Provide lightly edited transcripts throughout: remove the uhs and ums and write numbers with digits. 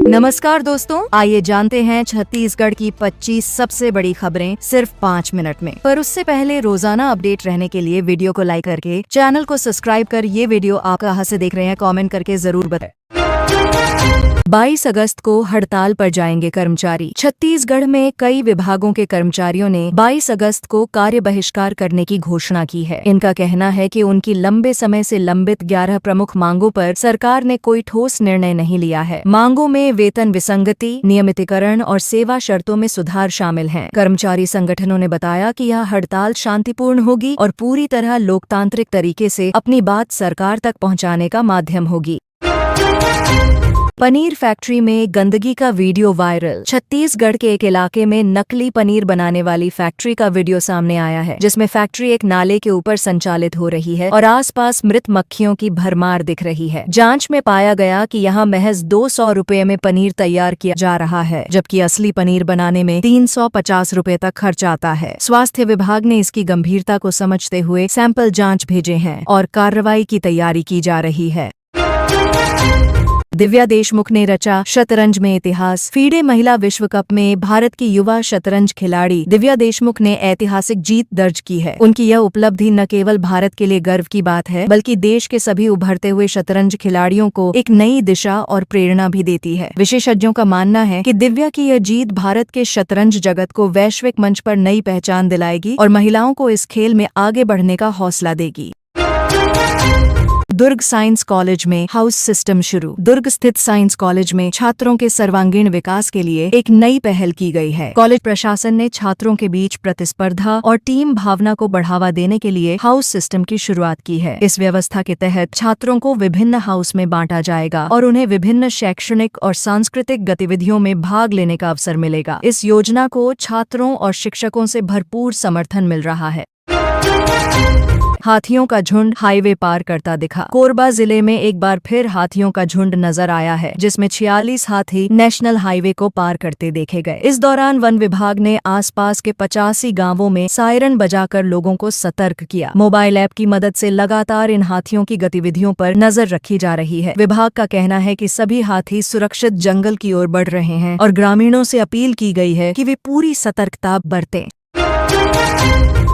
नमस्कार दोस्तों, आइए जानते हैं छत्तीसगढ़ की 25 सबसे बड़ी खबरें सिर्फ 5 मिनट में। पर उससे पहले रोजाना अपडेट रहने के लिए वीडियो को लाइक करके चैनल को सब्सक्राइब कर ये वीडियो आप कहाँ से देख रहे हैं कमेंट करके जरूर बताएं। 22 अगस्त को हड़ताल पर जाएंगे कर्मचारी। छत्तीसगढ़ में कई विभागों के कर्मचारियों ने 22 अगस्त को कार्य बहिष्कार करने की घोषणा की है। इनका कहना है कि उनकी लंबे समय से लंबित 11 प्रमुख मांगों पर सरकार ने कोई ठोस निर्णय नहीं लिया है। मांगों में वेतन विसंगति, नियमितीकरण और सेवा शर्तों में सुधार शामिल हैं। कर्मचारी संगठनों ने बताया कि यह हड़ताल शांतिपूर्ण होगी और पूरी तरह लोकतांत्रिक तरीके से अपनी बात सरकार तक पहुंचाने का माध्यम होगी। पनीर फैक्ट्री में गंदगी का वीडियो वायरल। छत्तीसगढ़ के एक इलाके में नकली पनीर बनाने वाली फैक्ट्री का वीडियो सामने आया है, जिसमें फैक्ट्री एक नाले के ऊपर संचालित हो रही है और आसपास मृत मक्खियों की भरमार दिख रही है। जांच में पाया गया कि यहां महज 200 रुपए में पनीर तैयार किया जा रहा है, जबकि असली पनीर बनाने में 350 रुपए तक खर्च आता है। स्वास्थ्य विभाग ने इसकी गंभीरता को समझते हुए सैंपल जाँच भेजे हैं और कार्रवाई की तैयारी की जा रही है। दिव्या देशमुख ने रचा शतरंज में इतिहास। फीडे महिला विश्व कप में भारत की युवा शतरंज खिलाड़ी दिव्या देशमुख ने ऐतिहासिक जीत दर्ज की है। उनकी यह उपलब्धि न केवल भारत के लिए गर्व की बात है, बल्कि देश के सभी उभरते हुए शतरंज खिलाड़ियों को एक नई दिशा और प्रेरणा भी देती है। विशेषज्ञों का मानना है कि दिव्या की यह जीत भारत के शतरंज जगत को वैश्विक मंच पर नई पहचान दिलाएगी और महिलाओं को इस खेल में आगे बढ़ने का हौसला देगी। दुर्ग साइंस कॉलेज में हाउस सिस्टम शुरू। दुर्ग स्थित साइंस कॉलेज में छात्रों के सर्वांगीण विकास के लिए एक नई पहल की गई है। कॉलेज प्रशासन ने छात्रों के बीच प्रतिस्पर्धा और टीम भावना को बढ़ावा देने के लिए हाउस सिस्टम की शुरुआत की है। इस व्यवस्था के तहत छात्रों को विभिन्न हाउस में बांटा जाएगा और उन्हें विभिन्न शैक्षणिक और सांस्कृतिक गतिविधियों में भाग लेने का अवसर मिलेगा। इस योजना को छात्रों और शिक्षकों से भरपूर समर्थन मिल रहा है। हाथियों का झुंड हाईवे पार करता दिखा। कोरबा जिले में एक बार फिर हाथियों का झुंड नजर आया है, जिसमें 46 हाथी नेशनल हाईवे को पार करते देखे गए। इस दौरान वन विभाग ने आसपास के 85 गांवों में सायरन बजाकर लोगों को सतर्क किया। मोबाइल ऐप की मदद से लगातार इन हाथियों की गतिविधियों पर नजर रखी जा रही है। विभाग का कहना है कि सभी हाथी सुरक्षित जंगल की ओर बढ़ रहे हैं और ग्रामीणों से अपील की गई है कि वे पूरी सतर्कता बरतें।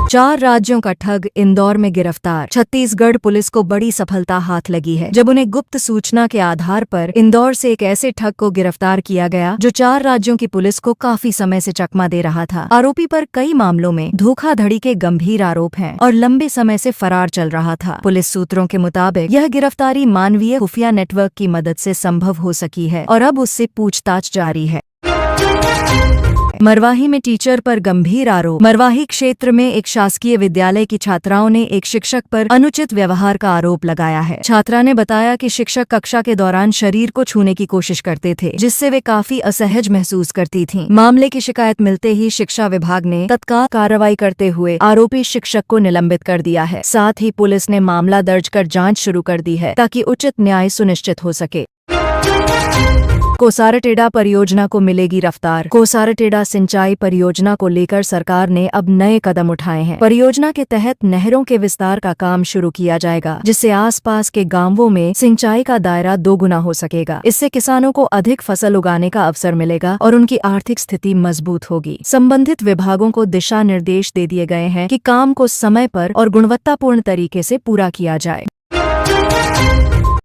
4 राज्यों का ठग इंदौर में गिरफ्तार। छत्तीसगढ़ पुलिस को बड़ी सफलता हाथ लगी है, जब उन्हें गुप्त सूचना के आधार पर इंदौर से एक ऐसे ठग को गिरफ्तार किया गया जो 4 राज्यों की पुलिस को काफी समय से चकमा दे रहा था। आरोपी पर कई मामलों में धोखाधड़ी के गंभीर आरोप हैं और लंबे समय से फरार चल रहा था। पुलिस सूत्रों के मुताबिक यह गिरफ्तारी मानवीय खुफिया नेटवर्क की मदद से संभव हो सकी है और अब उससे पूछताछ जारी है। मरवाही में टीचर पर गंभीर आरोप। मरवाही क्षेत्र में एक शासकीय विद्यालय की छात्राओं ने एक शिक्षक पर अनुचित व्यवहार का आरोप लगाया है। छात्रा ने बताया कि शिक्षक कक्षा के दौरान शरीर को छूने की कोशिश करते थे, जिससे वे काफी असहज महसूस करती थीं। मामले की शिकायत मिलते ही शिक्षा विभाग ने तत्काल कार्रवाई करते हुए आरोपी शिक्षक को निलंबित कर दिया है। साथ ही पुलिस ने मामला दर्ज कर जाँच शुरू कर दी है, ताकि उचित न्याय सुनिश्चित हो सके। कोसारटेड़ा परियोजना को मिलेगी रफ्तार। कोसारटेड़ा सिंचाई परियोजना को लेकर सरकार ने अब नए कदम उठाए हैं। परियोजना के तहत नहरों के विस्तार का काम शुरू किया जाएगा, जिससे आसपास के गांवों में सिंचाई का दायरा 2 गुना हो सकेगा। इससे किसानों को अधिक फसल उगाने का अवसर मिलेगा और उनकी आर्थिक स्थिति मजबूत होगी। संबंधित विभागों को दिशा निर्देश दे दिए गए हैं कि काम को समय पर और गुणवत्तापूर्ण तरीके से पूरा किया जाए।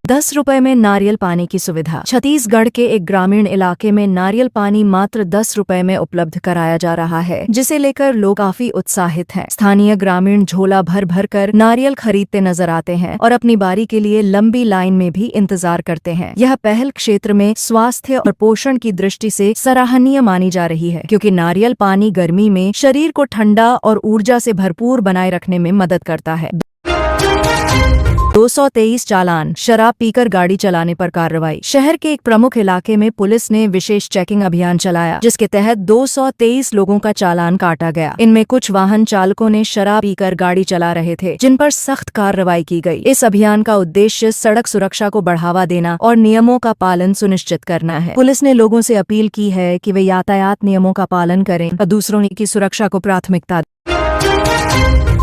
10 रुपए में नारियल पानी की सुविधा। छत्तीसगढ़ के एक ग्रामीण इलाके में नारियल पानी मात्र 10 रुपए में उपलब्ध कराया जा रहा है, जिसे लेकर लोग काफी उत्साहित हैं। स्थानीय ग्रामीण झोला भर भर कर नारियल खरीदते नजर आते हैं और अपनी बारी के लिए लंबी लाइन में भी इंतजार करते हैं। यह पहल क्षेत्र में स्वास्थ्य और पोषण की दृष्टि से सराहनीय मानी जा रही है, क्योंकि नारियल पानी गर्मी में शरीर को ठंडा और ऊर्जा से भरपूर बनाए रखने में मदद करता है। 223 चालान। शराब पीकर गाड़ी चलाने पर कार्रवाई। शहर के एक प्रमुख इलाके में पुलिस ने विशेष चेकिंग अभियान चलाया, जिसके तहत 223 लोगों का चालान काटा गया। इनमें कुछ वाहन चालकों ने शराब पीकर गाड़ी चला रहे थे, जिन पर सख्त कार्रवाई की गई। इस अभियान का उद्देश्य सड़क सुरक्षा को बढ़ावा देना और नियमों का पालन सुनिश्चित करना है। पुलिस ने लोगों से अपील की है कि वे यातायात नियमों का पालन करें और दूसरों की सुरक्षा को प्राथमिकता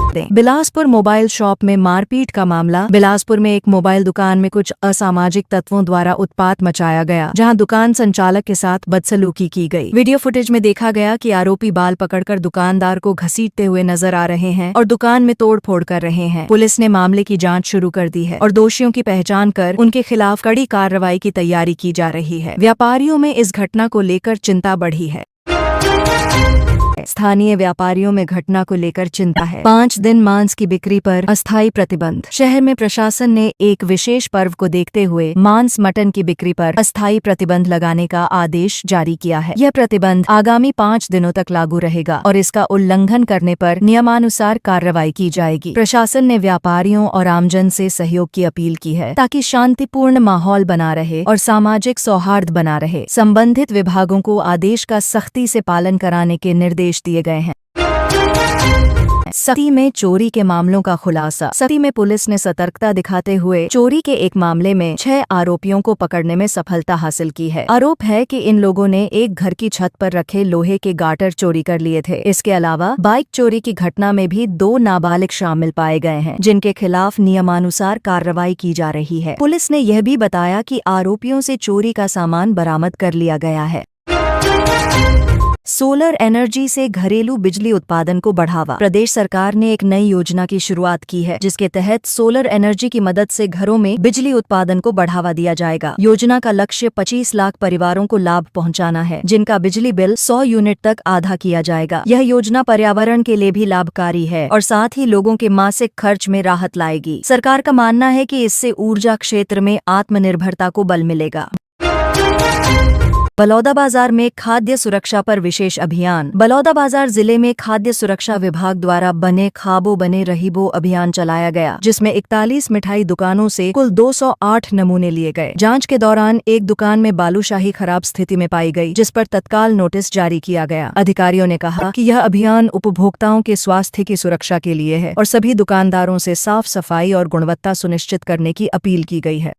दें। दें। बिलासपुर मोबाइल शॉप में मारपीट का मामला। बिलासपुर में एक मोबाइल दुकान में कुछ असामाजिक तत्वों द्वारा उत्पात मचाया गया, जहां दुकान संचालक के साथ बदसलूकी की गई। वीडियो फुटेज में देखा गया कि आरोपी बाल पकड़कर दुकानदार को घसीटते हुए नजर आ रहे हैं और दुकान में तोड़फोड़ कर रहे हैं। पुलिस ने मामले की जांच शुरू कर दी है और दोषियों की पहचान कर उनके खिलाफ कड़ी कार्रवाई की तैयारी की जा रही है। व्यापारियों में इस घटना को लेकर चिंता बढ़ी है। स्थानीय व्यापारियों में घटना को लेकर चिंता है। 5 दिन मांस की बिक्री पर अस्थायी प्रतिबंध। शहर में प्रशासन ने एक विशेष पर्व को देखते हुए मांस मटन की बिक्री पर अस्थायी प्रतिबंध लगाने का आदेश जारी किया है। यह प्रतिबंध आगामी 5 दिनों तक लागू रहेगा और इसका उल्लंघन करने पर नियमानुसार कार्रवाई की जाएगी। प्रशासन ने व्यापारियों और आमजन से सहयोग की अपील की है ताकि शांतिपूर्ण माहौल बना रहे और सामाजिक सौहार्द बना रहे। संबंधित विभागों को आदेश का सख्ती से पालन कराने के निर्देश दिए गए हैं। सती में चोरी के मामलों का खुलासा। सती में पुलिस ने सतर्कता दिखाते हुए चोरी के एक मामले में 6 आरोपियों को पकड़ने में सफलता हासिल की है। आरोप है कि इन लोगों ने एक घर की छत पर रखे लोहे के गाटर चोरी कर लिए थे। इसके अलावा बाइक चोरी की घटना में भी 2 नाबालिग शामिल पाए गए हैं, जिनके खिलाफ नियमानुसार कार्रवाई की जा रही है। पुलिस ने यह भी बताया कि आरोपियों से चोरी का सामान बरामद कर लिया गया है। सोलर एनर्जी से घरेलू बिजली उत्पादन को बढ़ावा। प्रदेश सरकार ने एक नई योजना की शुरुआत की है, जिसके तहत सोलर एनर्जी की मदद से घरों में बिजली उत्पादन को बढ़ावा दिया जाएगा। योजना का लक्ष्य 25 लाख परिवारों को लाभ पहुंचाना है, जिनका बिजली बिल 100 यूनिट तक आधा किया जाएगा। यह योजना पर्यावरण के लिए भी लाभकारी है और साथ ही लोगों के मासिक खर्च में राहत लाएगी। सरकार का मानना है कि इससे ऊर्जा क्षेत्र में आत्मनिर्भरता को बल मिलेगा। बलौदाबाजार में खाद्य सुरक्षा पर विशेष अभियान। बलौदाबाजार जिले में खाद्य सुरक्षा विभाग द्वारा बने खाबो बने रहीबो अभियान चलाया गया, जिसमें 41 मिठाई दुकानों से कुल 208 नमूने लिए गए। जांच के दौरान एक दुकान में बालूशाही खराब स्थिति में पाई गई, जिस पर तत्काल नोटिस जारी किया गया। अधिकारियों ने कहा कि यह अभियान उपभोक्ताओं के स्वास्थ्य की सुरक्षा के लिए है और सभी दुकानदारों से साफ सफाई और गुणवत्ता सुनिश्चित करने की अपील की गई है।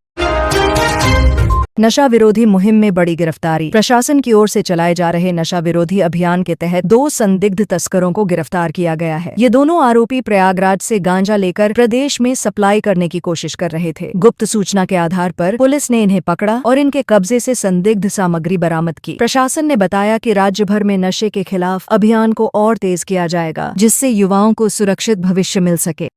नशा विरोधी मुहिम में बड़ी गिरफ्तारी। प्रशासन की ओर से चलाए जा रहे नशा विरोधी अभियान के तहत 2 संदिग्ध तस्करों को गिरफ्तार किया गया है। ये दोनों आरोपी प्रयागराज से गांजा लेकर प्रदेश में सप्लाई करने की कोशिश कर रहे थे। गुप्त सूचना के आधार पर पुलिस ने इन्हें पकड़ा और इनके कब्जे से संदिग्ध सामग्री बरामद की। प्रशासन ने बताया कि राज्य भर में नशे के खिलाफ अभियान को और तेज किया जाएगा, जिससे युवाओं को सुरक्षित भविष्य मिल सके।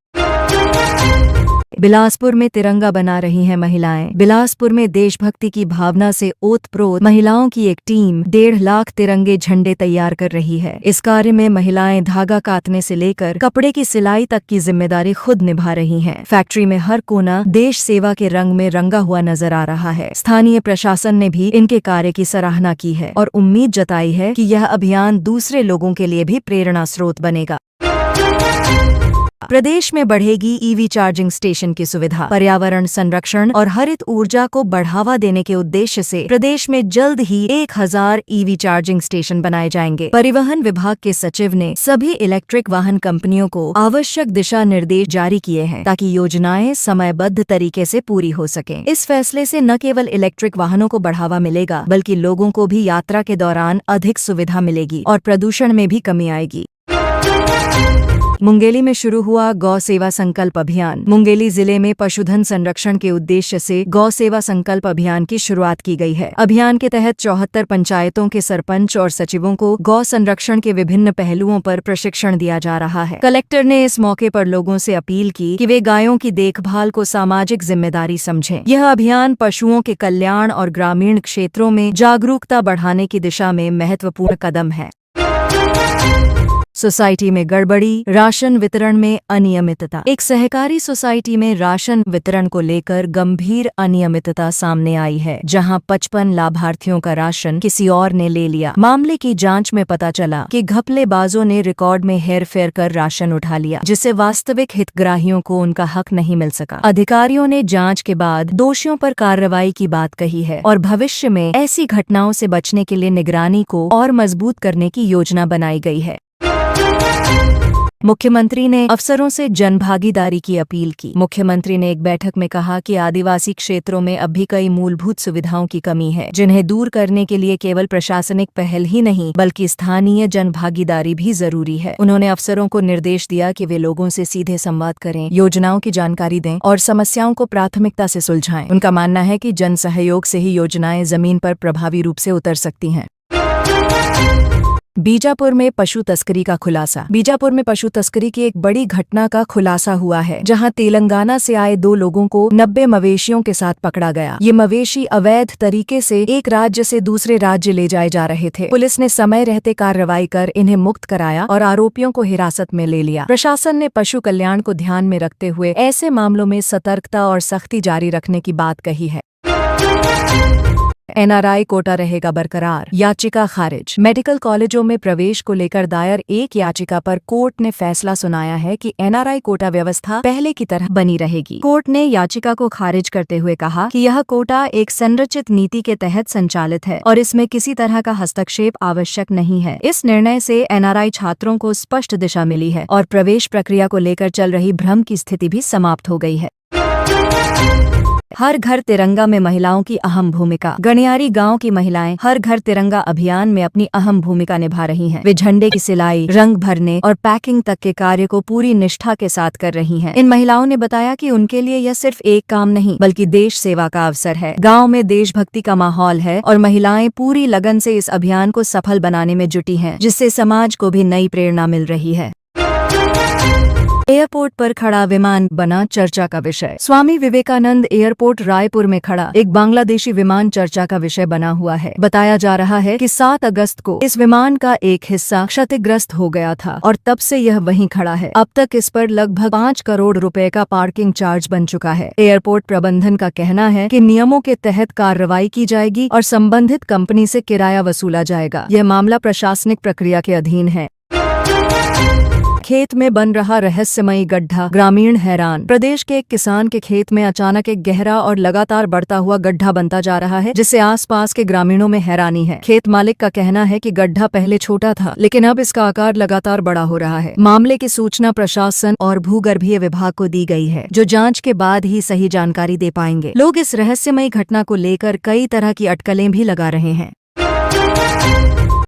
बिलासपुर में तिरंगा बना रही हैं महिलाएं। बिलासपुर में देशभक्ति की भावना से ओतप्रोत महिलाओं की एक टीम 1.5 लाख तिरंगे झंडे तैयार कर रही है। इस कार्य में महिलाएं धागा काटने से लेकर कपड़े की सिलाई तक की जिम्मेदारी खुद निभा रही हैं। फैक्ट्री में हर कोना देश सेवा के रंग में रंगा हुआ नजर आ रहा है। स्थानीय प्रशासन ने भी इनके कार्य की सराहना की है और उम्मीद जताई है कि यह अभियान दूसरे लोगों के लिए भी प्रेरणा स्रोत बनेगा। प्रदेश में बढ़ेगी ईवी चार्जिंग स्टेशन की सुविधा। पर्यावरण संरक्षण और हरित ऊर्जा को बढ़ावा देने के उद्देश्य से प्रदेश में जल्द ही 1000 ईवी चार्जिंग स्टेशन बनाए जाएंगे। परिवहन विभाग के सचिव ने सभी इलेक्ट्रिक वाहन कंपनियों को आवश्यक दिशा निर्देश जारी किए हैं, ताकि योजनाएं समयबद्ध तरीके से पूरी हो सकें। इस फैसले से न केवल इलेक्ट्रिक वाहनों को बढ़ावा मिलेगा, बल्कि लोगों को भी यात्रा के दौरान अधिक सुविधा मिलेगी और प्रदूषण में भी कमी आएगी। मुंगेली में शुरू हुआ गौ सेवा संकल्प अभियान। मुंगेली जिले में पशुधन संरक्षण के उद्देश्य से गौ सेवा संकल्प अभियान की शुरुआत की गई है। अभियान के तहत 74 पंचायतों के सरपंच और सचिवों को गौ संरक्षण के विभिन्न पहलुओं पर प्रशिक्षण दिया जा रहा है। कलेक्टर ने इस मौके पर लोगों से अपील की कि वे गायों की देखभाल को सामाजिक जिम्मेदारी समझें। यह अभियान पशुओं के कल्याण और ग्रामीण क्षेत्रों में जागरूकता बढ़ाने की दिशा में महत्वपूर्ण कदम है। सोसाइटी में गड़बड़ी, राशन वितरण में अनियमितता। एक सहकारी सोसाइटी में राशन वितरण को लेकर गंभीर अनियमितता सामने आई है, जहां 55 लाभार्थियों का राशन किसी और ने ले लिया। मामले की जांच में पता चला कि घपलेबाजों ने रिकॉर्ड में हेरफेर कर राशन उठा लिया, जिससे वास्तविक हितग्राहियों को उनका हक नहीं मिल सका। अधिकारियों ने जांच के बाद दोषियों पर कार्रवाई की बात कही है और भविष्य में ऐसी घटनाओं से बचने के लिए निगरानी को और मजबूत करने की योजना बनाई गई है। मुख्यमंत्री ने अफसरों से जनभागीदारी की अपील की। मुख्यमंत्री ने एक बैठक में कहा कि आदिवासी क्षेत्रों में अब भी कई मूलभूत सुविधाओं की कमी है, जिन्हें दूर करने के लिए केवल प्रशासनिक पहल ही नहीं बल्कि स्थानीय जनभागीदारी भी जरूरी है। उन्होंने अफसरों को निर्देश दिया कि वे लोगों से सीधे संवाद करें, योजनाओं की जानकारी दें और समस्याओं को प्राथमिकता से सुलझाएं। उनका मानना है कि जन सहयोग से ही योजनाएं जमीन पर प्रभावी रूप से उतर सकती हैं। बीजापुर में पशु तस्करी का खुलासा। बीजापुर में पशु तस्करी की एक बड़ी घटना का खुलासा हुआ है, जहां तेलंगाना से आए 2 लोगों को 90 मवेशियों के साथ पकड़ा गया। ये मवेशी अवैध तरीके से एक राज्य से दूसरे राज्य ले जाए जा रहे थे। पुलिस ने समय रहते कार्रवाई कर इन्हें मुक्त कराया और आरोपियों को हिरासत में ले लिया। प्रशासन ने पशु कल्याण को ध्यान में रखते हुए ऐसे मामलों में सतर्कता और सख्ती जारी रखने की बात कही है। NRI कोटा रहेगा बरकरार, याचिका खारिज। मेडिकल कॉलेजों में प्रवेश को लेकर दायर एक याचिका पर कोर्ट ने फैसला सुनाया है कि NRI कोटा व्यवस्था पहले की तरह बनी रहेगी। कोर्ट ने याचिका को खारिज करते हुए कहा कि यह कोटा एक संरचित नीति के तहत संचालित है और इसमें किसी तरह का हस्तक्षेप आवश्यक नहीं है। इस निर्णय से NRI छात्रों को स्पष्ट दिशा मिली है और प्रवेश प्रक्रिया को लेकर चल रही भ्रम की स्थिति भी समाप्त हो गई है। हर घर तिरंगा में महिलाओं की अहम भूमिका। गणियारी गांव की महिलाएं हर घर तिरंगा अभियान में अपनी अहम भूमिका निभा रही हैं। वे झंडे की सिलाई, रंग भरने और पैकिंग तक के कार्य को पूरी निष्ठा के साथ कर रही हैं। इन महिलाओं ने बताया कि उनके लिए यह सिर्फ एक काम नहीं बल्कि देश सेवा का अवसर है। गाँव में देशभक्ति का माहौल है और महिलाएं पूरी लगन से इस अभियान को सफल बनाने में जुटी हैं, जिससे समाज को भी नई प्रेरणा मिल रही है। एयरपोर्ट पर खड़ा विमान बना चर्चा का विषय। स्वामी विवेकानंद एयरपोर्ट रायपुर में खड़ा एक बांग्लादेशी विमान चर्चा का विषय बना हुआ है। बताया जा रहा है कि 7 अगस्त को इस विमान का एक हिस्सा क्षतिग्रस्त हो गया था और तब से यह वहीं खड़ा है। अब तक इस पर लगभग 5 करोड़ रुपए का पार्किंग चार्ज बन चुका है। एयरपोर्ट प्रबंधन का कहना है कि नियमों के तहत कार्रवाई की जाएगी और संबंधित कंपनी से किराया वसूला जाएगा। यह मामला प्रशासनिक प्रक्रिया के अधीन है। खेत में बन रहा रहस्यमयी गड्ढा, ग्रामीण हैरान। प्रदेश के एक किसान के खेत में अचानक एक गहरा और लगातार बढ़ता हुआ गड्ढा बनता जा रहा है, जिससे आसपास के ग्रामीणों में हैरानी है। खेत मालिक का कहना है कि गड्ढा पहले छोटा था, लेकिन अब इसका आकार लगातार बड़ा हो रहा है। मामले की सूचना प्रशासन और भूगर्भीय विभाग को दी गई है, जो जांच के बाद ही सही जानकारी दे पाएंगे। लोग इस रहस्यमयी घटना को लेकर कई तरह की अटकलें भी लगा रहे हैं।